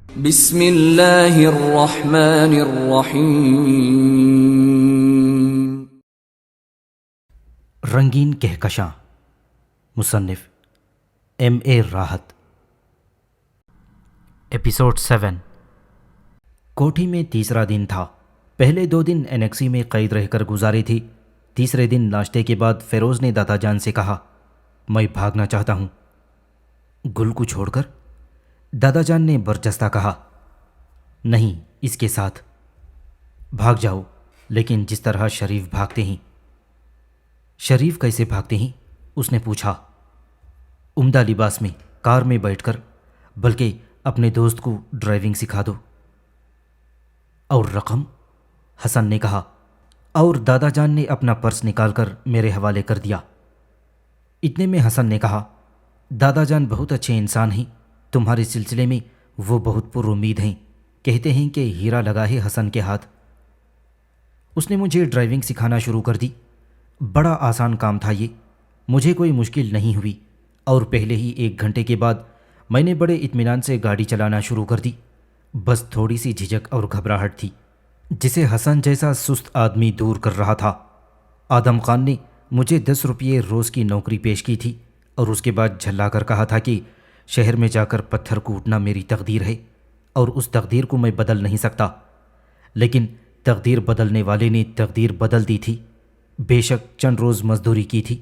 بسم اللہ الرحمن الرحیم۔ رنگین کہکشاں، مصنف ایم اے راحت۔ ایپیسوڈ 7۔ کوٹھی میں تیسرا دن تھا۔ پہلے 2 دن انیکسی میں قید رہ کر گزارے تھے۔ تیسرے دن ناشتے کے بعد فیروز نے دادا جان سے کہا، میں بھاگنا چاہتا ہوں۔ گل کو چھوڑ کر؟ دادا جان نے برجستہ کہا، نہیں، اس کے ساتھ بھاگ جاؤ، لیکن جس طرح شریف بھاگتے ہیں۔ شریف کیسے بھاگتے ہیں؟ اس نے پوچھا۔ عمدہ لباس میں، کار میں بیٹھ کر، بلکہ اپنے دوست کو ڈرائیونگ سکھا دو۔ اور رقم؟ حسن نے کہا، اور دادا جان نے اپنا پرس نکال کر میرے حوالے کر دیا۔ اتنے میں حسن نے کہا، دادا جان بہت اچھے انسان ہیں، تمہارے سلسلے میں وہ بہت پر امید ہیں، کہتے ہیں کہ ہیرا لگا ہے حسن کے ہاتھ۔ اس نے مجھے ڈرائیونگ سکھانا شروع کر دی۔ بڑا آسان کام تھا یہ، مجھے کوئی مشکل نہیں ہوئی، اور پہلے ہی 1 گھنٹے کے بعد میں نے بڑے اطمینان سے گاڑی چلانا شروع کر دی۔ بس تھوڑی سی جھجک اور گھبراہٹ تھی، جسے حسن جیسا سست آدمی دور کر رہا تھا۔ آدم خان نے مجھے 10 روپے روز کی نوکری پیش کی تھی، اور اس کے بعد جھلا کر کہا تھا کہ شہر میں جا کر پتھر کوٹنا میری تقدیر ہے، اور اس تقدیر کو میں بدل نہیں سکتا۔ لیکن تقدیر بدلنے والے نے تقدیر بدل دی تھی۔ بے شک چند روز مزدوری کی تھی،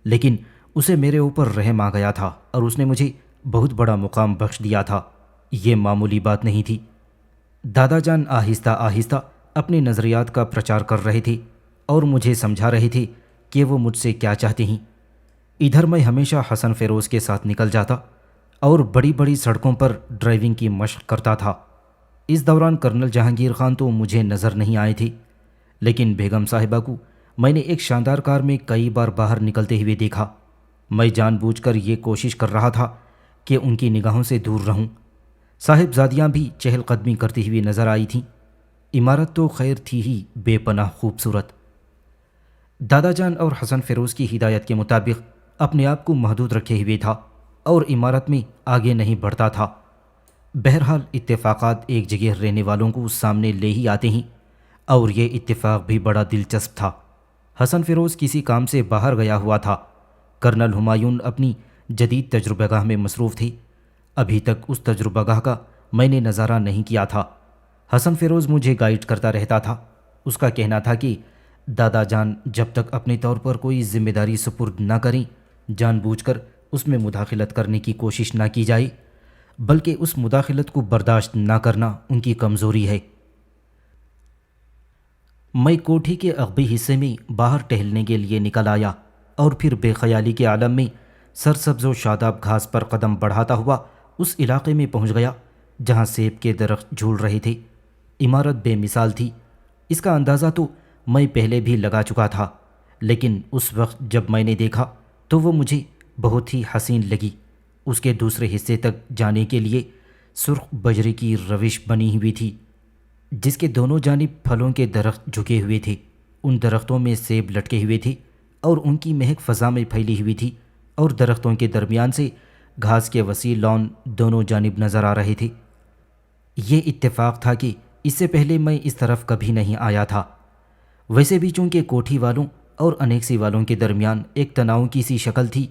لیکن اسے میرے اوپر رحم آ گیا تھا، اور اس نے مجھے بہت بڑا مقام بخش دیا تھا۔ یہ معمولی بات نہیں تھی۔ دادا جان آہستہ آہستہ اپنے نظریات کا پرچار کر رہے تھے، اور مجھے سمجھا رہے تھے کہ وہ مجھ سے کیا چاہتے ہیں۔ ادھر میں ہمیشہ حسن فیروز کے ساتھ نکل جاتا اور بڑی بڑی سڑکوں پر ڈرائیونگ کی مشق کرتا تھا۔ اس دوران کرنل جہانگیر خان تو مجھے نظر نہیں آئے تھے، لیکن بیگم صاحبہ کو میں نے ایک شاندار کار میں کئی بار باہر نکلتے ہوئے دیکھا۔ میں جان بوجھ کر یہ کوشش کر رہا تھا کہ ان کی نگاہوں سے دور رہوں۔ صاحبزادیاں بھی چہل قدمی کرتی ہوئی نظر آئی تھیں۔ عمارت تو خیر تھی ہی بے پناہ خوبصورت۔ دادا جان اور حسن فیروز کی ہدایت کے مطابق اپنے آپ کو محدود رکھے ہوئے تھا، اور عمارت میں آگے نہیں بڑھتا تھا۔ بہرحال اتفاقات ایک جگہ رہنے والوں کو سامنے لے ہی آتے ہیں، اور یہ اتفاق بھی بڑا دلچسپ تھا۔ حسن فیروز کسی کام سے باہر گیا ہوا تھا۔ کرنل ہمایون اپنی جدید تجربہ گاہ میں مصروف تھے۔ ابھی تک اس تجربہ گاہ کا میں نے نظارہ نہیں کیا تھا۔ حسن فیروز مجھے گائیڈ کرتا رہتا تھا۔ اس کا کہنا تھا کہ دادا جان جب تک اپنے طور پر کوئی ذمہ داری سپرد نہ کریں، جان بوجھ کر اس میں مداخلت کرنے کی کوشش نہ کی جائے، بلکہ اس مداخلت کو برداشت نہ کرنا ان کی کمزوری ہے۔ میں کوٹھی کے عقبی حصے میں باہر ٹہلنے کے لیے نکل آیا، اور پھر بے خیالی کے عالم میں سرسبز و شاداب گھاس پر قدم بڑھاتا ہوا اس علاقے میں پہنچ گیا جہاں سیب کے درخت جھول رہے تھے۔ عمارت بے مثال تھی۔ اس کا اندازہ تو میں پہلے بھی لگا چکا تھا، لیکن اس وقت جب میں نے دیکھا تو وہ مجھے بہت ہی حسین لگی۔ اس کے دوسرے حصے تک جانے کے لیے سرخ بجری کی روش بنی ہوئی تھی، جس کے دونوں جانب پھلوں کے درخت جھکے ہوئے تھے۔ ان درختوں میں سیب لٹکے ہوئے تھے، اور ان کی مہک فضا میں پھیلی ہوئی تھی، اور درختوں کے درمیان سے گھاس کے وسیع لان دونوں جانب نظر آ رہے تھے۔ یہ اتفاق تھا کہ اس سے پہلے میں اس طرف کبھی نہیں آیا تھا۔ ویسے بھی چونکہ کوٹھی والوں اور انیکسی والوں کے درمیان ایک تناؤ کی سی شکل تھی،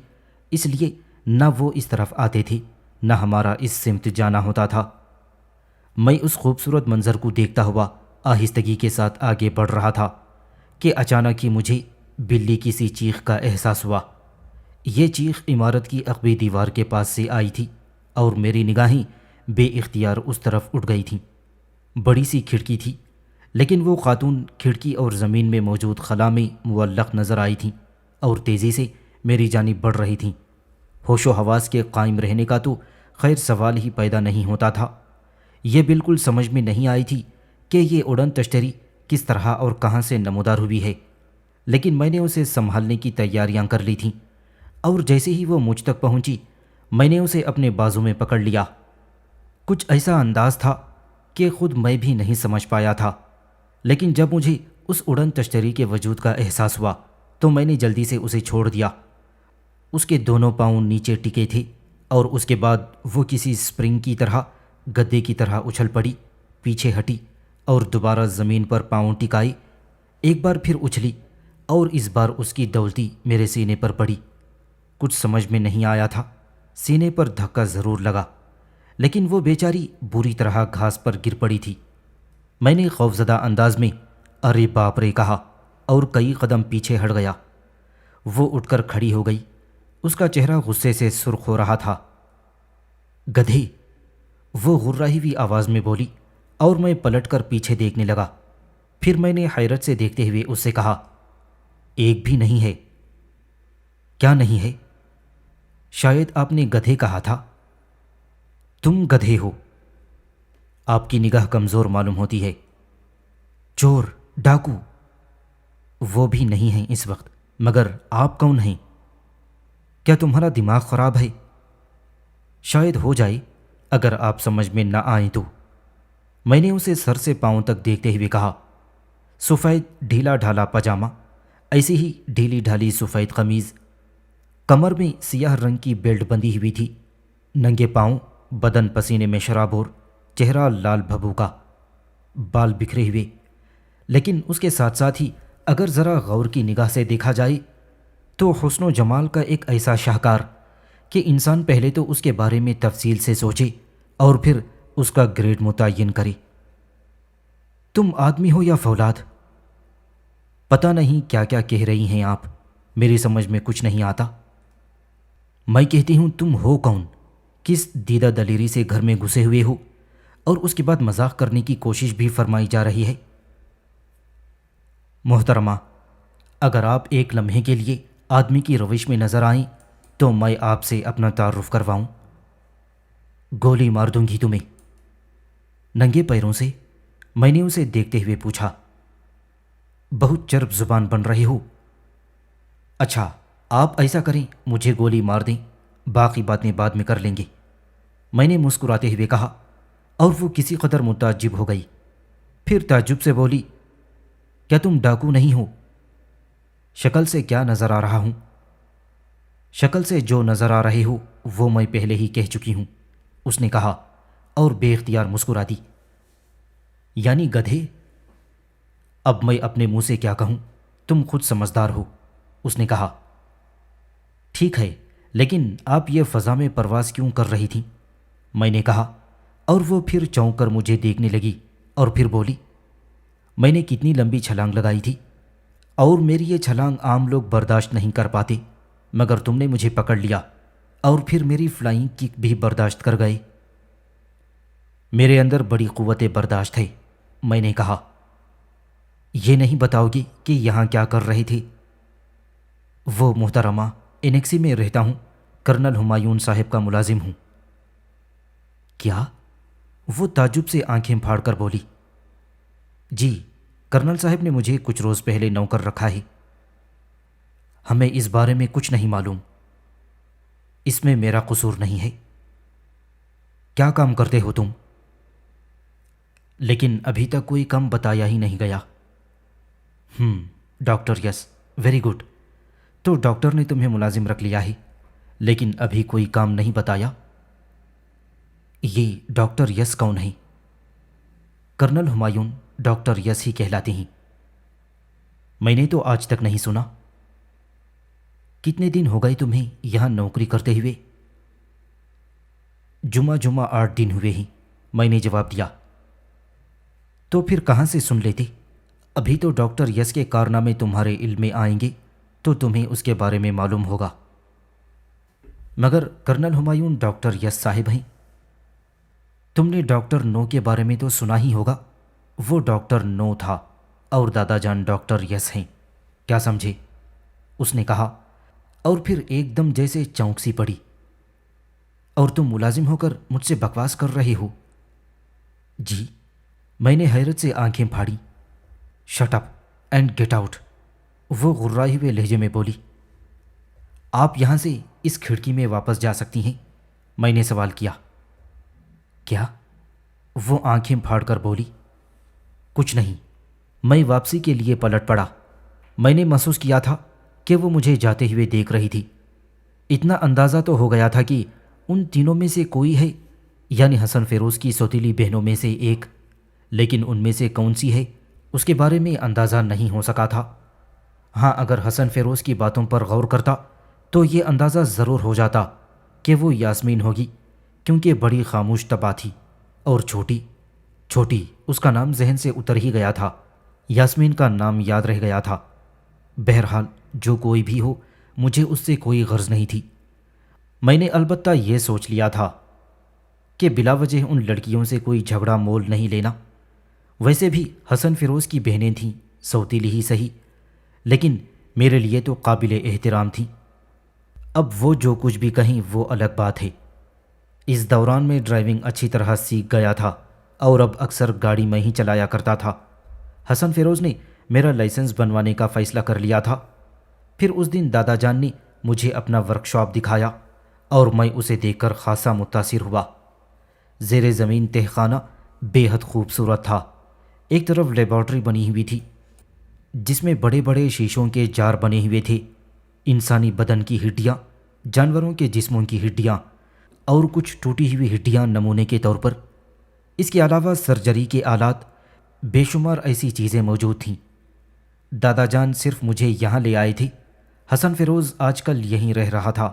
اس لیے نہ وہ اس طرف آتے تھے، نہ ہمارا اس سمت جانا ہوتا تھا۔ میں اس خوبصورت منظر کو دیکھتا ہوا آہستگی کے ساتھ آگے بڑھ رہا تھا کہ اچانک ہی مجھے بلی کی سی چیخ کا احساس ہوا۔ یہ چیخ عمارت کی عقبی دیوار کے پاس سے آئی تھی، اور میری نگاہیں بے اختیار اس طرف اٹھ گئی تھیں۔ بڑی سی کھڑکی تھی، لیکن وہ خاتون کھڑکی اور زمین میں موجود خلا میں معلق نظر آئی تھیں، اور تیزی سے میری جانب بڑھ رہی تھیں۔ ہوش و حواس کے قائم رہنے کا تو خیر سوال ہی پیدا نہیں ہوتا تھا۔ یہ بالکل سمجھ میں نہیں آئی تھی کہ یہ اڑن تشتری کس طرح اور کہاں سے نمودار ہوئی ہے، لیکن میں نے اسے سنبھالنے کی تیاریاں کر لی تھیں، اور جیسے ہی وہ مجھ تک پہنچی میں نے اسے اپنے بازو میں پکڑ لیا۔ کچھ ایسا انداز تھا کہ خود میں بھی نہیں سمجھ پایا تھا، لیکن جب مجھے اس اڑن تشتری کے وجود کا احساس ہوا تو میں نے جلدی سے اسے چھوڑ دیا۔ اس کے دونوں پاؤں نیچے ٹکے تھے، اور اس کے بعد وہ کسی اسپرنگ کی طرح گدے کی طرح اچھل پڑی، پیچھے ہٹی اور دوبارہ زمین پر پاؤں ٹکائی، ایک بار پھر اچھلی اور اس بار اس کی ڈولتی میرے سینے پر پڑی۔ کچھ سمجھ میں نہیں آیا تھا، سینے پر دھکا ضرور لگا، لیکن وہ بیچاری بری طرح گھاس پر گر پڑی تھی۔ میں نے خوفزدہ انداز میں ارے باپ رے کہا اور کئی قدم پیچھے ہٹ گیا۔ وہ اٹھ کر کھڑی ہو گئی، اس کا چہرہ غصے سے سرخ ہو رہا تھا۔ گدھے، وہ غرائی ہوئی آواز میں بولی اور میں پلٹ کر پیچھے دیکھنے لگا۔ پھر میں نے حیرت سے دیکھتے ہوئے اس سے کہا، ایک بھی نہیں ہے؟ کیا نہیں ہے؟ شاید آپ نے گدھے کہا تھا۔ تم گدھے ہو۔ آپ کی نگاہ کمزور معلوم ہوتی ہے۔ چور، ڈاکو، وہ بھی نہیں ہیں اس وقت، مگر آپ کون ہیں؟ کیا تمہارا دماغ خراب ہے؟ شاید ہو جائے، اگر آپ سمجھ میں نہ آئیں تو۔ میں نے اسے سر سے پاؤں تک دیکھتے ہوئے کہا، سفید ڈھیلا ڈھالا پاجامہ، ایسی ہی ڈھیلی ڈھالی سفید قمیض، کمر میں سیاہ رنگ کی بیلٹ بندھی ہوئی تھی، ننگے پاؤں، بدن پسینے میں شرابور، چہرہ لال بھبو کا، بال بکھرے ہوئے۔ لیکن اس کے ساتھ ساتھ ہی اگر ذرا غور کی نگاہ سے دیکھا جائے تو حسن و جمال کا ایک ایسا شاہکار کہ انسان پہلے تو اس کے بارے میں تفصیل سے سوچے اور پھر اس کا گریڈ متعین کرے۔ تم آدمی ہو یا فولاد؟ پتہ نہیں کیا کیا کہہ رہی ہیں آپ، میری سمجھ میں کچھ نہیں آتا۔ میں کہتی ہوں تم ہو کون؟ کس دیدہ دلیری سے گھر میں گھسے ہوئے ہو؟ اور اس کے بعد مذاق کرنے کی کوشش بھی فرمائی جا رہی ہے۔ محترمہ، اگر آپ ایک لمحے کے لیے آدمی کی روش میں نظر آئیں تو میں آپ سے اپنا تعارف کرواؤں۔ گولی مار دوں گی تمہیں۔ ننگے پیروں سے میں نے اسے دیکھتے ہوئے پوچھا، بہت چرب زبان بن رہے ہو۔ اچھا، آپ ایسا کریں، مجھے گولی مار دیں، باقی باتیں بعد میں کر لیں گے، میں نے مسکراتے ہوئے کہا، اور وہ کسی قدر متعجب ہو گئی۔ پھر تعجب سے بولی، کیا تم ڈاکو نہیں ہو؟ شکل سے کیا نظر آ رہا ہوں؟ شکل سے جو نظر آ رہے ہو وہ میں پہلے ہی کہہ چکی ہوں، اس نے کہا اور بے اختیار مسکرا دی۔ یعنی گدھے؟ اب میں اپنے منہ سے کیا کہوں، تم خود سمجھدار ہو، اس نے کہا۔ ٹھیک ہے، لیکن آپ یہ فضا میں پرواز کیوں کر رہی تھیں؟ میں نے کہا، اور وہ پھر چونک کر مجھے دیکھنے لگی اور پھر بولی، میں نے کتنی لمبی چھلانگ لگائی تھی، اور میری یہ چھلانگ عام لوگ برداشت نہیں کر پاتے، مگر تم نے مجھے پکڑ لیا اور پھر میری فلائنگ کک بھی برداشت کر گئے۔ میرے اندر بڑی قوت برداشت ہے، میں نے کہا۔ یہ نہیں بتاؤ گی کہ یہاں کیا کر رہے تھے؟ وہ محترمہ، انیکسی میں رہتا ہوں، کرنل ہمایون صاحب کا ملازم ہوں۔ کیا؟ وہ تعجب سے آنکھیں پھاڑ کر بولی، جی، کرنل صاحب نے مجھے کچھ روز پہلے نوکر رکھا ہے۔ ہمیں اس بارے میں کچھ نہیں معلوم۔ اس میں میرا قصور نہیں ہے۔ کیا کام کرتے ہو تم؟ لیکن ابھی تک کوئی کام بتایا ہی نہیں گیا۔ ڈاکٹر، یس، ویری گڈ۔ تو ڈاکٹر نے تمہیں ملازم رکھ لیا ہے، لیکن ابھی کوئی کام نہیں بتایا۔ یہ ڈاکٹر یس کون ہے؟ کرنل ہمایون ڈاکٹر یس ہی کہلاتے ہیں۔ میں نے تو آج تک نہیں سنا۔ کتنے دن ہو گئے تمہیں یہاں نوکری کرتے ہوئے؟ جمعہ 8 دن ہوئے ہیں، میں نے جواب دیا۔ تو پھر کہاں سے سن لیتے؟ ابھی تو ڈاکٹر یس کے کارنامے تمہارے علم میں آئیں گے تو تمہیں اس کے بارے میں معلوم ہوگا۔ مگر کرنل ہمایون ڈاکٹر یس صاحب ہیں۔ تم نے ڈاکٹر نو کے بارے میں تو سنا ہی ہوگا، وہ ڈاکٹر نو تھا اور دادا جان ڈاکٹر یس ہیں، کیا سمجھے؟ اس نے کہا، اور پھر ایک دم جیسے چونک سی پڑی۔ اور تم ملازم ہو کر مجھ سے بکواس کر رہے ہو؟ جی، میں نے حیرت سے آنکھیں پھاڑی۔ Shut up and get out, وہ غرائے ہوئے لہجے میں بولی۔ آپ یہاں سے اس کھڑکی میں واپس جا سکتی ہیں، میں نے سوال کیا۔ کیا؟ وہ آنکھیں پھاڑ کر بولی، کچھ نہیں۔ میں واپسی کے لیے پلٹ پڑا۔ میں نے محسوس کیا تھا کہ وہ مجھے جاتے ہوئے دیکھ رہی تھی۔ اتنا اندازہ تو ہو گیا تھا کہ ان تینوں میں سے کوئی ہے یعنی حسن فیروز کی سوتیلی بہنوں میں سے ایک، لیکن ان میں سے کون سی ہے اس کے بارے میں اندازہ نہیں ہو سکا تھا۔ ہاں، اگر حسن فیروز کی باتوں پر غور کرتا تو یہ اندازہ ضرور ہو جاتا کہ وہ یاسمین ہوگی، کیونکہ بڑی خاموش طبع تھی اور چھوٹی اس کا نام ذہن سے اتر ہی گیا تھا، یاسمین کا نام یاد رہ گیا تھا۔ بہرحال جو کوئی بھی ہو، مجھے اس سے کوئی غرض نہیں تھی۔ میں نے البتہ یہ سوچ لیا تھا کہ بلا وجہ ان لڑکیوں سے کوئی جھگڑا مول نہیں لینا۔ ویسے بھی حسن فیروز کی بہنیں تھیں، سوتیلی ہی صحیح، لیکن میرے لیے تو قابل احترام تھیں۔ اب وہ جو کچھ بھی کہیں وہ الگ بات ہے۔ اس دوران میں ڈرائیونگ اچھی طرح سیکھ گیا تھا اور اب اکثر گاڑی میں ہی چلایا کرتا تھا۔ حسن فیروز نے میرا لائسنس بنوانے کا فیصلہ کر لیا تھا۔ پھر اس دن دادا جان نے مجھے اپنا ورک شاپ دکھایا اور میں اسے دیکھ کر خاصا متاثر ہوا۔ زیر زمین تہخانہ بے حد خوبصورت تھا۔ ایک طرف لیبارٹری بنی ہوئی تھی جس میں بڑے بڑے شیشوں کے جار بنے ہوئے تھے، انسانی بدن کی ہڈیاں، جانوروں کے جسموں کی ہڈیاں اور کچھ ٹوٹی ہوئی ہڈیاں نمونے کے طور پر۔ اس کے علاوہ سرجری کے آلات، بے شمار ایسی چیزیں موجود تھیں۔ دادا جان صرف مجھے یہاں لے آئے تھے۔ حسن فیروز آج کل یہیں رہ رہا تھا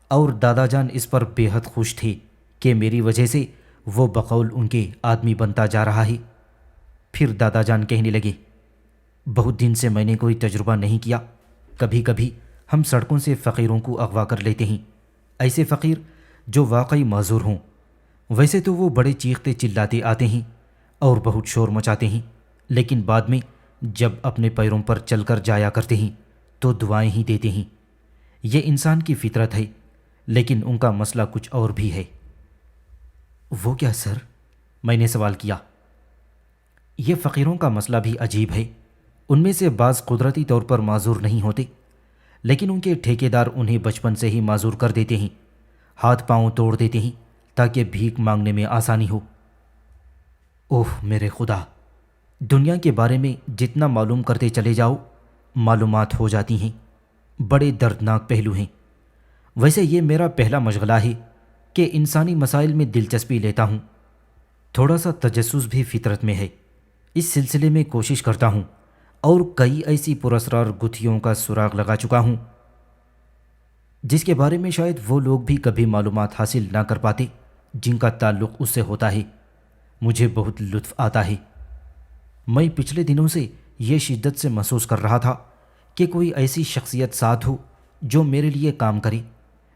اور دادا جان اس پر بے حد خوش تھے کہ میری وجہ سے وہ بقول ان کے آدمی بنتا جا رہا ہے۔ پھر دادا جان کہنے لگے، بہت دن سے میں نے کوئی تجربہ نہیں کیا، کبھی کبھی ہم سڑکوں سے فقیروں کو اغوا کر لیتے ہیں، ایسے فقیر جو واقعی معذور ہوں۔ ویسے تو وہ بڑے چیختے چلاتے آتے ہیں اور بہت شور مچاتے ہیں، لیکن بعد میں جب اپنے پیروں پر چل کر جایا کرتے ہیں تو دعائیں ہی دیتے ہیں۔ یہ انسان کی فطرت ہے، لیکن ان کا مسئلہ کچھ اور بھی ہے۔ وہ کیا سر؟ میں نے سوال کیا۔ یہ فقیروں کا مسئلہ بھی عجیب ہے۔ ان میں سے بعض قدرتی طور پر معذور نہیں ہوتے، لیکن ان کے ٹھیکیدار انہیں بچپن سے ہی معذور کر دیتے ہیں، ہاتھ پاؤں توڑ دیتے ہیں تاکہ بھیک مانگنے میں آسانی ہو۔ اوہ میرے خدا، دنیا کے بارے میں جتنا معلوم کرتے چلے جاؤ معلومات ہو جاتی ہیں۔ بڑے دردناک پہلو ہیں۔ ویسے یہ میرا پہلا مشغلہ ہے کہ انسانی مسائل میں دلچسپی لیتا ہوں۔ تھوڑا سا تجسس بھی فطرت میں ہے۔ اس سلسلے میں کوشش کرتا ہوں اور کئی ایسی پراسرار گتھیوں کا سراغ لگا چکا ہوں جس کے بارے میں شاید وہ لوگ بھی کبھی معلومات حاصل نہ کر پاتے جن کا تعلق اس سے ہوتا ہے۔ مجھے بہت لطف آتا ہے۔ میں پچھلے دنوں سے یہ شدت سے محسوس کر رہا تھا کہ کوئی ایسی شخصیت ساتھ ہو جو میرے لیے کام کرے،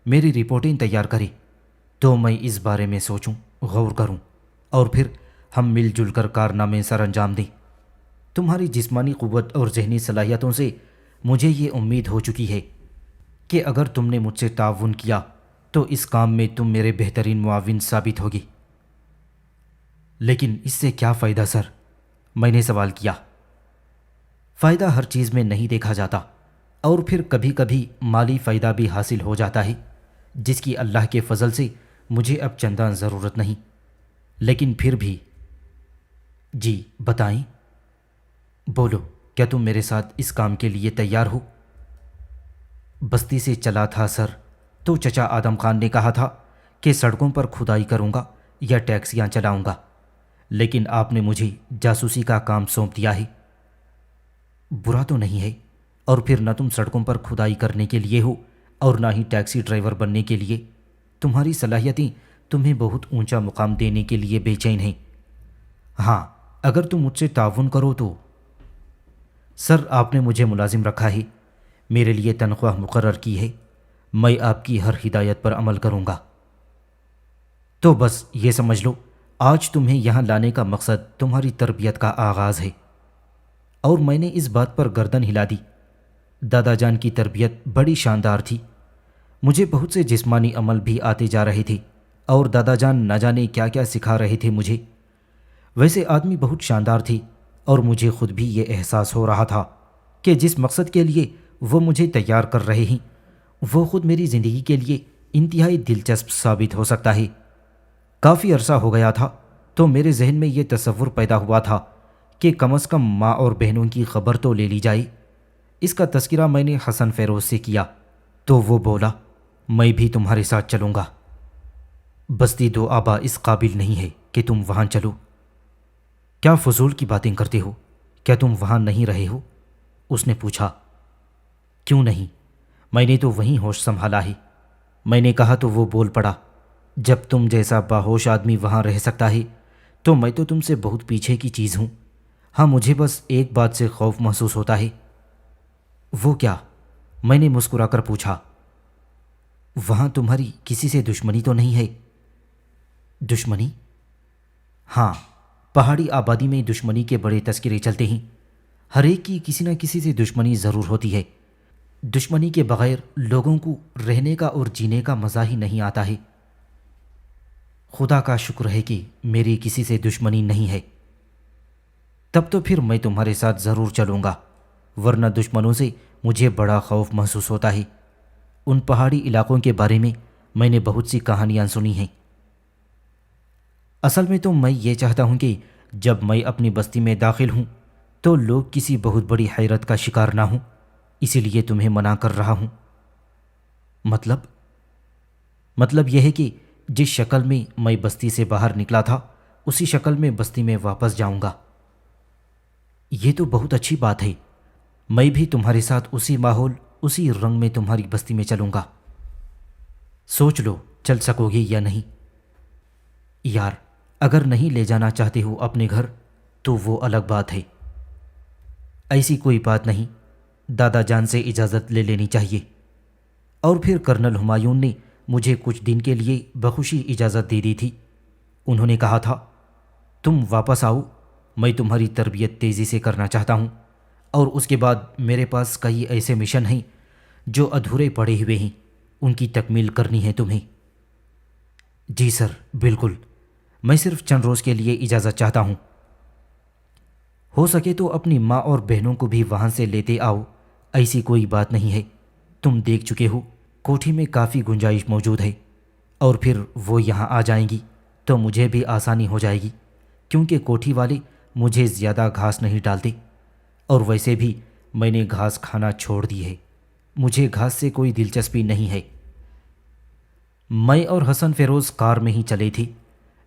میری رپورٹیں تیار کرے، تو میں اس بارے میں سوچوں، غور کروں اور پھر ہم مل جل کر کارنامے سر انجام دیں۔ تمہاری جسمانی قوت اور ذہنی صلاحیتوں سے مجھے یہ امید ہو چکی ہے کہ اگر تم نے مجھ سے تعاون کیا تو اس کام میں تم میرے بہترین معاون ثابت ہوگی۔ لیکن اس سے کیا فائدہ سر؟ میں نے سوال کیا۔ فائدہ ہر چیز میں نہیں دیکھا جاتا، اور پھر کبھی کبھی مالی فائدہ بھی حاصل ہو جاتا ہے جس کی اللہ کے فضل سے مجھے اب چنداں ضرورت نہیں، لیکن پھر بھی۔ جی بتائیں، بولو، کیا تم میرے ساتھ اس کام کے لیے تیار ہو؟ بستی سے چلا تھا سر تو چچا آدم خان نے کہا تھا کہ سڑکوں پر کھدائی کروں گا یا ٹیکسیاں چلاؤں گا، لیکن آپ نے مجھے جاسوسی کا کام سونپ دیا ہے۔ برا تو نہیں ہے، اور پھر نہ تم سڑکوں پر کھدائی کرنے کے لیے ہو اور نہ ہی ٹیکسی ڈرائیور بننے کے لیے۔ تمہاری صلاحیتیں تمہیں بہت اونچا مقام دینے کے لیے بے چین ہیں۔ ہاں، اگر تم مجھ سے تعاون کرو تو۔ سر، آپ نے مجھے ملازم رکھا ہے، میرے لیے تنخواہ مقرر کی ہے، میں آپ کی ہر ہدایت پر عمل کروں گا۔ تو بس یہ سمجھ لو، آج تمہیں یہاں لانے کا مقصد تمہاری تربیت کا آغاز ہے۔ اور میں نے اس بات پر گردن ہلا دی۔ دادا جان کی تربیت بڑی شاندار تھی۔ مجھے بہت سے جسمانی عمل بھی آتے جا رہے تھے اور دادا جان نہ جانے کیا کیا سکھا رہے تھے مجھے۔ ویسے آدمی بہت شاندار تھی، اور مجھے خود بھی یہ احساس ہو رہا تھا کہ جس مقصد کے لیے وہ مجھے تیار کر رہے ہیں وہ خود میری زندگی کے لیے انتہائی دلچسپ ثابت ہو سکتا ہے۔ کافی عرصہ ہو گیا تھا تو میرے ذہن میں یہ تصور پیدا ہوا تھا کہ کم از کم ماں اور بہنوں کی خبر تو لے لی جائے۔ اس کا تذکرہ میں نے حسن فیروز سے کیا تو وہ بولا، میں بھی تمہارے ساتھ چلوں گا۔ بستی دو آبا اس قابل نہیں ہے کہ تم وہاں چلو۔ کیا فضول کی باتیں کرتے ہو؟ کیا تم وہاں نہیں رہے ہو؟ اس نے پوچھا۔ کیوں نہیں؟ میں نے تو وہیں ہوش سنبھالا ہے۔ میں نے کہا تو وہ بول پڑا، جب تم جیسا باہوش آدمی وہاں رہ سکتا ہے تو میں تو تم سے بہت پیچھے کی چیز ہوں۔ ہاں، مجھے بس ایک بات سے خوف محسوس ہوتا ہے۔ وہ کیا؟ میں نے مسکرا کر پوچھا۔ وہاں تمہاری کسی سے دشمنی تو نہیں ہے؟ دشمنی؟ ہاں، پہاڑی آبادی میں دشمنی کے بڑے تذکرے چلتے ہیں۔ ہر ایک کی کسی نہ کسی سے دشمنی ضرور ہوتی ہے۔ دشمنی کے بغیر لوگوں کو رہنے کا اور جینے کا مزہ ہی نہیں آتا ہے۔ خدا کا شکر ہے کہ میری کسی سے دشمنی نہیں ہے۔ تب تو پھر میں تمہارے ساتھ ضرور چلوں گا، ورنہ دشمنوں سے مجھے بڑا خوف محسوس ہوتا ہے۔ ان پہاڑی علاقوں کے بارے میں نے بہت سی کہانیاں سنی ہیں۔ اصل میں تو میں یہ چاہتا ہوں کہ جب میں اپنی بستی میں داخل ہوں تو لوگ کسی بہت بڑی حیرت کا شکار نہ ہوں، اسی لیے تمہیں منع کر رہا ہوں۔ مطلب یہ ہے کہ جس شکل میں بستی سے باہر نکلا تھا اسی شکل میں بستی میں واپس جاؤں گا۔ یہ تو بہت اچھی بات ہے۔ میں بھی تمہارے ساتھ اسی ماحول، اسی رنگ میں تمہاری بستی میں چلوں گا۔ سوچ لو چل سکو گے یا نہیں؟ یار، اگر نہیں لے جانا چاہتے ہو اپنے گھر تو وہ الگ بات ہے۔ ایسی کوئی بات نہیں، دادا جان سے اجازت لے لینی چاہیے۔ اور پھر کرنل ہمایون نے مجھے کچھ دن کے لیے بخوشی اجازت دے دی تھی۔ انہوں نے کہا تھا، تم واپس آؤ، میں تمہاری تربیت تیزی سے کرنا چاہتا ہوں، اور اس کے بعد میرے پاس کئی ایسے مشن ہیں جو ادھورے پڑے ہوئے ہیں، ان کی تکمیل کرنی ہے تمہیں۔ جی سر، بالکل، میں صرف چند روز کے لیے اجازت چاہتا ہوں۔ ہو سکے تو اپنی ماں اور بہنوں کو بھی وہاں سے لیتے آؤ، ایسی کوئی بات نہیں ہے۔ تم دیکھ چکے ہو کوٹھی میں کافی گنجائش موجود ہے، اور پھر وہ یہاں آ جائیں گی تو مجھے بھی آسانی ہو جائے گی، کیونکہ کوٹھی والے مجھے زیادہ گھاس نہیں ڈالتے، اور ویسے بھی میں نے گھاس کھانا چھوڑ دی ہے۔ مجھے گھاس سے کوئی دلچسپی نہیں ہے۔ میں اور حسن فیروز کار میں ہی چلے تھے،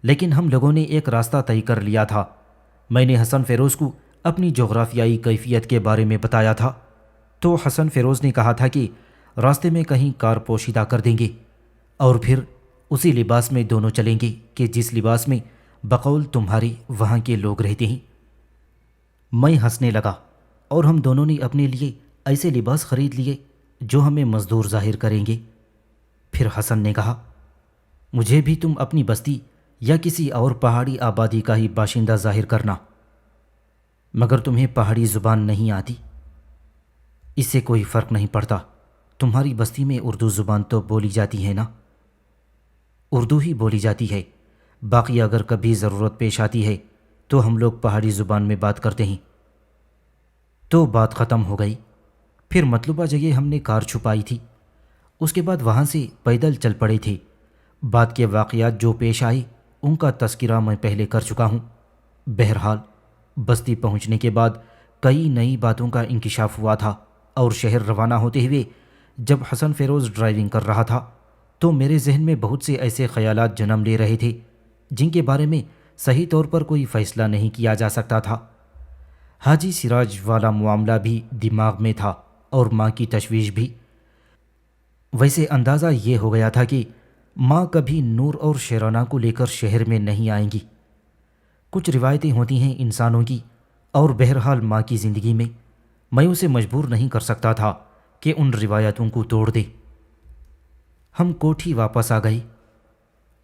لیکن ہم لوگوں نے ایک راستہ طے کر لیا تھا۔ میں نے حسن فیروز کو اپنی جغرافیائی کیفیت کے بارے میں بتایا تھا، تو حسن فیروز نے کہا تھا کہ راستے میں کہیں کار پوشیدہ کر دیں گے، اور پھر اسی لباس میں دونوں چلیں گے کہ جس لباس میں بقول تمہارے وہاں کے لوگ رہتے ہیں۔ میں ہنسنے لگا، اور ہم دونوں نے اپنے لیے ایسے لباس خرید لیے جو ہمیں مزدور ظاہر کریں گے۔ پھر حسن نے کہا، مجھے بھی تم اپنی بستی یا کسی اور پہاڑی آبادی کا ہی باشندہ ظاہر کرنا۔ مگر تمہیں پہاڑی زبان نہیں آتی؟ اس سے کوئی فرق نہیں پڑتا، تمہاری بستی میں اردو زبان تو بولی جاتی ہے نا؟ اردو ہی بولی جاتی ہے، باقی اگر کبھی ضرورت پیش آتی ہے تو ہم لوگ پہاڑی زبان میں بات کرتے ہیں۔ تو بات ختم ہو گئی۔ پھر مطلوبہ جگہ ہم نے کار چھپائی تھی، اس کے بعد وہاں سے پیدل چل پڑے تھے۔ بعد کے واقعات جو پیش آئے ان کا تذکرہ میں پہلے کر چکا ہوں۔ بہرحال بستی پہنچنے کے بعد کئی نئی باتوں کا انکشاف ہوا تھا، اور شہر روانہ ہوتے ہوئے جب حسن فیروز ڈرائیونگ کر رہا تھا تو میرے ذہن میں بہت سے ایسے خیالات جنم لے رہے تھے جن کے بارے میں صحیح طور پر کوئی فیصلہ نہیں کیا جا سکتا تھا۔ حاجی سراج والا معاملہ بھی دماغ میں تھا، اور ماں کی تشویش بھی۔ ویسے اندازہ یہ ہو گیا تھا کہ ماں کبھی نور اور شیرانہ کو لے کر شہر میں نہیں آئیں گی۔ کچھ روایتیں ہوتی ہیں انسانوں کی، اور بہرحال ماں کی زندگی میں اسے مجبور نہیں کر سکتا تھا کہ ان روایتوں کو توڑ دے۔ ہم کوٹھی واپس آ گئے۔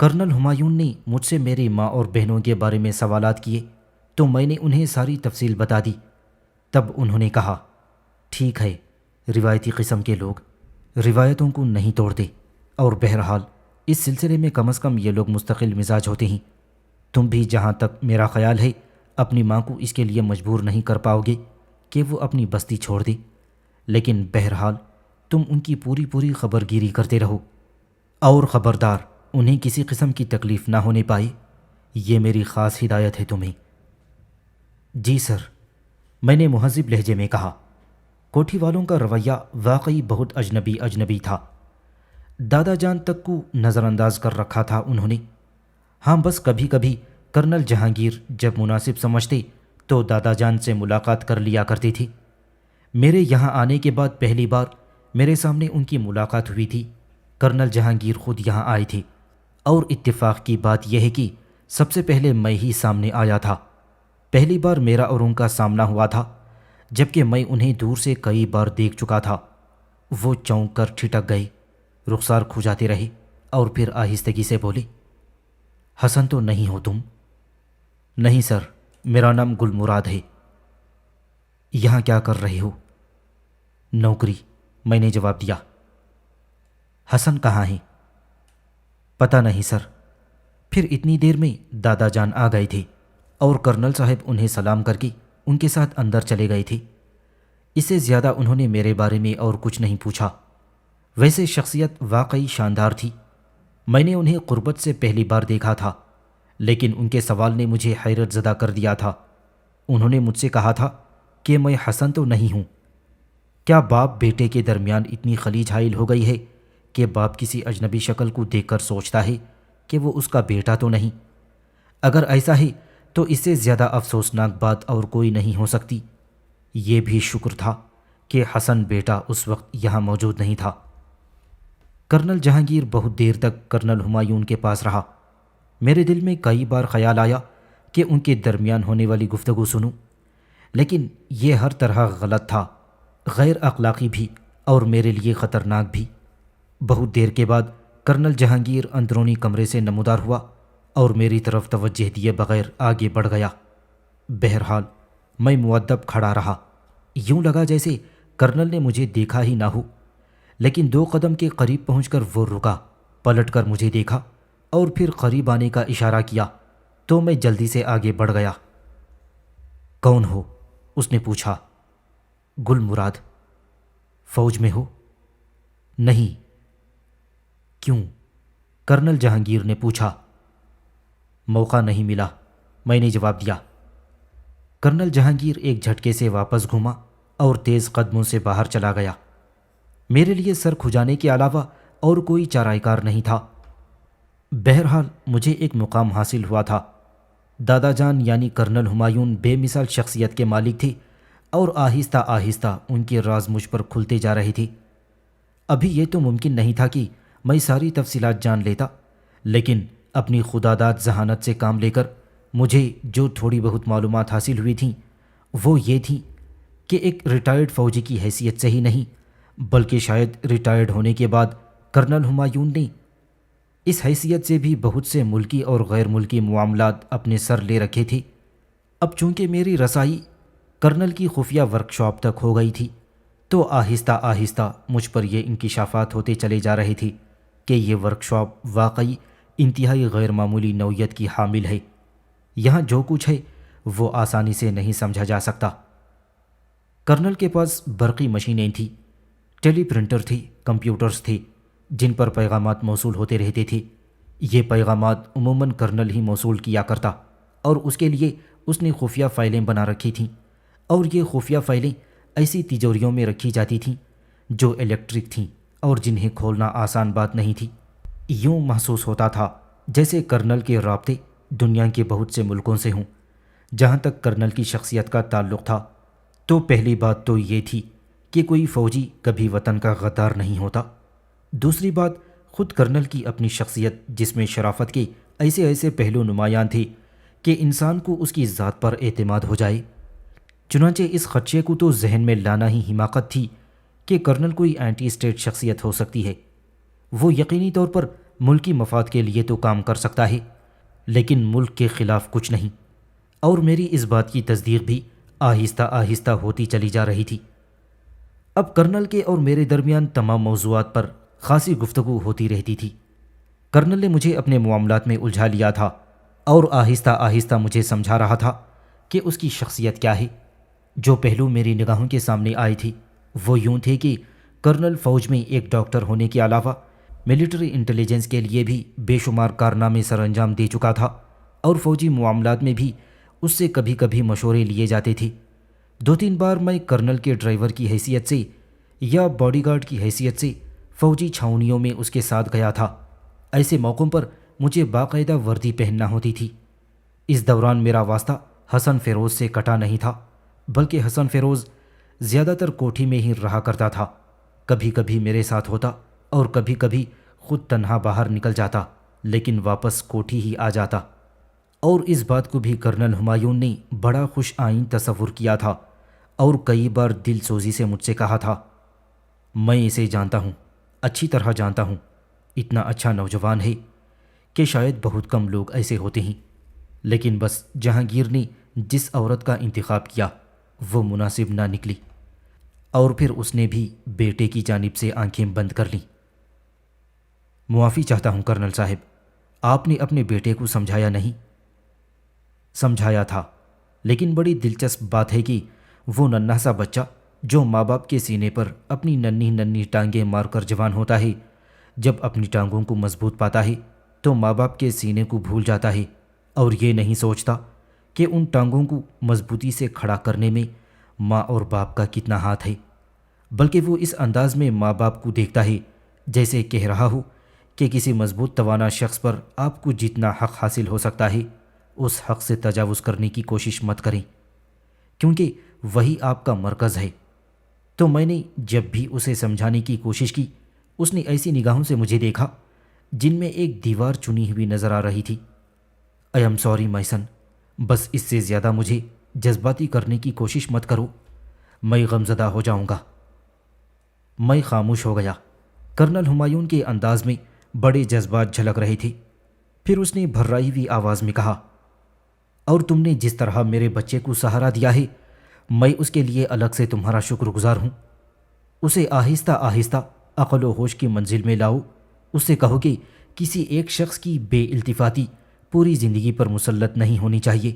کرنل ہمایون نے مجھ سے میری ماں اور بہنوں کے بارے میں سوالات کیے تو میں نے انہیں ساری تفصیل بتا دی۔ تب انہوں نے کہا، ٹھیک ہے، روایتی قسم کے لوگ روایتوں کو نہیں توڑتے، اور بہرحال اس سلسلے میں کم از کم یہ لوگ مستقل مزاج ہوتے ہیں۔ تم بھی جہاں تک میرا خیال ہے اپنی ماں کو اس کے لیے مجبور نہیں کر پاؤ گے کہ وہ اپنی بستی چھوڑ دے، لیکن بہرحال تم ان کی پوری خبر گیری کرتے رہو، اور خبردار انہیں کسی قسم کی تکلیف نہ ہونے پائے۔ یہ میری خاص ہدایت ہے تمہیں۔ جی سر، میں نے مہذب لہجے میں کہا۔ کوٹھی والوں کا رویہ واقعی بہت اجنبی تھا۔ دادا جان تک کو نظر انداز کر رکھا تھا انہوں نے۔ ہاں بس کبھی کبھی کرنل جہانگیر جب مناسب سمجھتے تو دادا جان سے ملاقات کر لیا کرتی تھی۔ میرے یہاں آنے کے بعد پہلی بار میرے سامنے ان کی ملاقات ہوئی تھی۔ کرنل جہانگیر خود یہاں آئے تھے، اور اتفاق کی بات یہ ہے کہ سب سے پہلے میں ہی سامنے آیا تھا۔ پہلی بار میرا اور ان کا سامنا ہوا تھا، جبکہ میں انہیں دور سے کئی بار دیکھ چکا تھا۔ وہ چونک کر ٹھٹک گئے، رخسار کھجاتے رہے اور پھر آہستگی سے بولے، حسن تو نہیں ہو تم؟ نہیں سر، میرا نام گل مراد ہے۔ یہاں کیا کر رہے ہو؟ نوکری، میں نے جواب دیا۔ حسن کہاں ہیں؟ پتہ نہیں سر۔ پھر اتنی دیر میں دادا جان آ گئے تھے اور کرنل صاحب انہیں سلام کر کے ان کے ساتھ اندر چلے گئے تھے۔ اس سے زیادہ انہوں نے میرے بارے میں اور کچھ نہیں پوچھا۔ ویسے شخصیت واقعی شاندار تھی۔ میں نے انہیں قربت سے پہلی بار دیکھا تھا، لیکن ان کے سوال نے مجھے حیرت زدہ کر دیا تھا۔ انہوں نے مجھ سے کہا تھا کہ میں حسن تو نہیں ہوں۔ کیا باپ بیٹے کے درمیان اتنی خلیج حائل ہو گئی ہے کہ باپ کسی اجنبی شکل کو دیکھ کر سوچتا ہے کہ وہ اس کا بیٹا تو نہیں؟ اگر ایسا ہے تو اس سے زیادہ افسوسناک بات اور کوئی نہیں ہو سکتی۔ یہ بھی شکر تھا کہ حسن بیٹا اس وقت یہاں موجود نہیں تھا۔ کرنل جہانگیر بہت دیر تک کرنل ہمایون کے پاس رہا۔ میرے دل میں کئی بار خیال آیا کہ ان کے درمیان ہونے والی گفتگو سنوں، لیکن یہ ہر طرح غلط تھا، غیر اخلاقی بھی اور میرے لیے خطرناک بھی۔ بہت دیر کے بعد کرنل جہانگیر اندرونی کمرے سے نمودار ہوا اور میری طرف توجہ دیے بغیر آگے بڑھ گیا۔ بہرحال میں مؤدب کھڑا رہا، یوں لگا جیسے کرنل نے مجھے دیکھا ہی نہ ہو۔ لیکن 2 قدم کے قریب پہنچ کر وہ رکا، پلٹ کر مجھے دیکھا اور پھر قریب آنے کا اشارہ کیا تو میں جلدی سے آگے بڑھ گیا۔ کون ہو؟ اس نے پوچھا۔ گل مراد۔ فوج میں ہو؟ نہیں۔ کیوں؟ کرنل جہانگیر نے پوچھا۔ موقع نہیں ملا، میں نے جواب دیا۔ کرنل جہانگیر ایک جھٹکے سے واپس گھوما اور تیز قدموں سے باہر چلا گیا۔ میرے لیے سر کھجانے کے علاوہ اور کوئی چارہ کار نہیں تھا۔ بہرحال مجھے ایک مقام حاصل ہوا تھا۔ دادا جان یعنی کرنل ہمایون بے مثال شخصیت کے مالک تھے، اور آہستہ آہستہ ان کے راز مجھ پر کھلتے جا رہے تھے۔ ابھی یہ تو ممکن نہیں تھا کہ میں ساری تفصیلات جان لیتا، لیکن اپنی خداداد ذہانت سے کام لے کر مجھے جو تھوڑی بہت معلومات حاصل ہوئی تھیں وہ یہ تھیں کہ ایک ریٹائرڈ فوجی کی حیثیت سے ہی نہیں، بلکہ شاید ریٹائرڈ ہونے کے بعد کرنل ہمایون نے اس حیثیت سے بھی بہت سے ملکی اور غیر ملکی معاملات اپنے سر لے رکھے تھے۔ اب چونکہ میری رسائی کرنل کی خفیہ ورکشاپ تک ہو گئی تھی، تو آہستہ آہستہ مجھ پر یہ انکشافات ہوتے چلے جا رہے تھے کہ یہ ورکشاپ واقعی انتہائی غیر معمولی نوعیت کی حامل ہے۔ یہاں جو کچھ ہے وہ آسانی سے نہیں سمجھا جا سکتا۔ کرنل کے پاس برقی مشینیں تھیں، ٹیلی پرنٹر تھے، کمپیوٹرز تھے جن پر پیغامات موصول ہوتے رہتے تھے۔ یہ پیغامات عموماً کرنل ہی موصول کیا کرتا، اور اس کے لیے اس نے خفیہ فائلیں بنا رکھی تھیں، اور یہ خفیہ فائلیں ایسی تجوریوں میں رکھی جاتی تھیں جو الیکٹرک تھیں اور جنہیں کھولنا آسان بات نہیں تھی۔ یوں محسوس ہوتا تھا جیسے کرنل کے رابطے دنیا کے بہت سے ملکوں سے ہوں۔ جہاں تک کرنل کی شخصیت کا تعلق تھا تو پہلی بات تو یہ تھی کہ کوئی فوجی کبھی وطن کا غدار نہیں ہوتا۔ دوسری بات، خود کرنل کی اپنی شخصیت جس میں شرافت کے ایسے ایسے پہلو نمایاں تھے کہ انسان کو اس کی ذات پر اعتماد ہو جائے۔ چنانچہ اس خدشے کو تو ذہن میں لانا ہی حماقت تھی کہ کرنل کوئی اینٹی اسٹیٹ شخصیت ہو سکتی ہے۔ وہ یقینی طور پر ملکی مفاد کے لیے تو کام کر سکتا ہے، لیکن ملک کے خلاف کچھ نہیں، اور میری اس بات کی تصدیق بھی آہستہ آہستہ ہوتی چلی جا رہی تھی۔ اب کرنل کے اور میرے درمیان تمام موضوعات پر خاصی گفتگو ہوتی رہتی تھی۔ کرنل نے مجھے اپنے معاملات میں الجھا لیا تھا اور آہستہ آہستہ مجھے سمجھا رہا تھا کہ اس کی شخصیت کیا ہے۔ جو پہلو میری نگاہوں کے سامنے آئے تھے وہ یوں تھے کہ کرنل فوج میں ایک ڈاکٹر ہونے کے علاوہ ملٹری انٹیلیجنس کے لیے بھی بے شمار کارنامے سر انجام دے چکا تھا، اور فوجی معاملات میں بھی اس سے کبھی کبھی مشورے لیے جاتے تھے۔ 2-3 بار میں کرنل کے ڈرائیور کی حیثیت سے یا باڈی گارڈ کی حیثیت سے فوجی چھاؤنیوں میں اس کے ساتھ گیا تھا۔ ایسے موقعوں پر مجھے باقاعدہ وردی پہننا ہوتی تھی۔ اس دوران میرا واسطہ حسن فیروز سے کٹا نہیں تھا، بلکہ حسن فیروز زیادہ تر کوٹھی میں ہی رہا کرتا تھا۔ کبھی کبھی میرے ساتھ ہوتا اور کبھی کبھی خود تنہا باہر نکل جاتا، لیکن واپس کوٹھی ہی آ جاتا۔ اور اس بات کو بھی کرنل ہمایون نے بڑا خوش آئین تصور کیا تھا اور کئی بار دل سوزی سے مجھ سے کہا تھا، میں اسے جانتا ہوں، اچھی طرح جانتا ہوں، اتنا اچھا نوجوان ہے کہ شاید بہت کم لوگ ایسے ہوتے ہیں، لیکن بس جہانگیر نے جس عورت کا انتخاب کیا وہ مناسب نہ نکلی، اور پھر اس نے بھی بیٹے کی جانب سے آنکھیں بند کر لیں۔ معافی چاہتا ہوں کرنل صاحب، آپ نے اپنے بیٹے کو سمجھایا نہیں؟ سمجھایا تھا، لیکن بڑی دلچسپ بات ہے کہ وہ ننھا سا بچہ جو ماں باپ کے سینے پر اپنی ننھی ننھی ٹانگیں مار کر جوان ہوتا ہے، جب اپنی ٹانگوں کو مضبوط پاتا ہے تو ماں باپ کے سینے کو بھول جاتا ہے اور یہ نہیں سوچتا کہ ان ٹانگوں کو مضبوطی سے کھڑا کرنے میں ماں اور باپ کا کتنا ہاتھ ہے، بلکہ وہ اس انداز میں ماں باپ کو دیکھتا ہے جیسے کہہ رہا ہو کہ کسی مضبوط توانا شخص پر آپ کو جتنا حق حاصل ہو سکتا ہے اس حق سے تجاوز کرنے کی کوشش مت کریں، کیونکہ وہی آپ کا مرکز ہے۔ تو میں نے جب بھی اسے سمجھانے کی کوشش کی، اس نے ایسی نگاہوں سے مجھے دیکھا جن میں ایک دیوار چنی ہوئی نظر آ رہی تھی۔ آئی ایم سوری میسن، بس اس سے زیادہ مجھے جذباتی کرنے کی کوشش مت کرو، میں غمزدہ ہو جاؤں گا۔ میں خاموش ہو گیا۔ کرنل ہمایون کے انداز میں بڑے جذبات جھلک رہے تھے۔ پھر اس نے بھررائی ہوئی آواز میں کہا، اور تم نے جس طرح میرے بچے کو سہارا دیا ہے، میں اس کے لیے الگ سے تمہارا شکر گزار ہوں۔ اسے آہستہ آہستہ عقل و ہوش کی منزل میں لاؤ، اس سے کہو کہ کسی ایک شخص کی بے التفاتی پوری زندگی پر مسلط نہیں ہونی چاہیے۔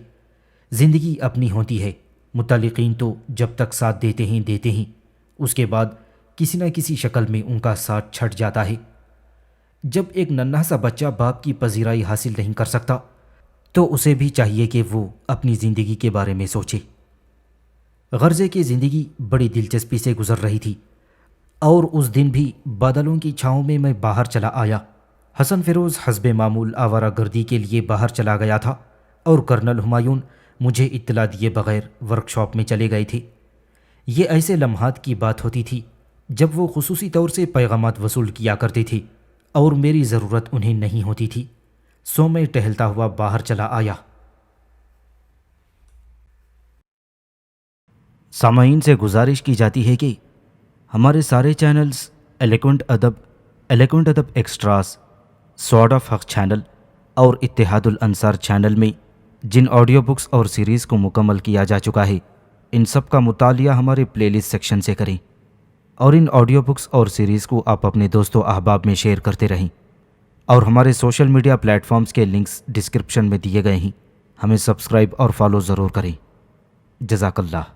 زندگی اپنی ہوتی ہے، متعلقین تو جب تک ساتھ دیتے ہیں، اس کے بعد کسی نہ کسی شکل میں ان کا ساتھ چھٹ جاتا ہے۔ جب ایک ننھا سا بچہ باپ کی پذیرائی حاصل نہیں کر سکتا تو اسے بھی چاہیے کہ وہ اپنی زندگی کے بارے میں سوچے۔ غرضے کی زندگی بڑی دلچسپی سے گزر رہی تھی، اور اس دن بھی بادلوں کی چھاؤں میں میں باہر چلا آیا۔ حسن فیروز حسب معمول آوارہ گردی کے لیے باہر چلا گیا تھا، اور کرنل ہمایون مجھے اطلاع دیے بغیر ورکشاپ میں چلے گئے تھے۔ یہ ایسے لمحات کی بات ہوتی تھی جب وہ خصوصی طور سے پیغامات وصول کیا کرتے تھے اور میری ضرورت انہیں نہیں ہوتی تھی، سو میں ٹہلتا ہوا باہر چلا آیا۔ سامعین سے گزارش کی جاتی ہے کہ ہمارے سارے چینلز ایلیکونٹ ادب ایکسٹراز، سوارڈ آف حق چینل اور اتحاد الانصار چینل میں جن آڈیو بکس اور سیریز کو مکمل کیا جا چکا ہے، ان سب کا مطالعہ ہمارے پلے لسٹ سیکشن سے کریں، اور ان آڈیو بکس اور سیریز کو آپ اپنے دوست و احباب میں شیئر کرتے رہیں، اور ہمارے سوشل میڈیا پلیٹ فارمز کے لنکس ڈسکرپشن میں دیے گئے ہیں۔ ہمیں سبسکرائب اور فالو ضرور کریں۔ جزاک اللہ۔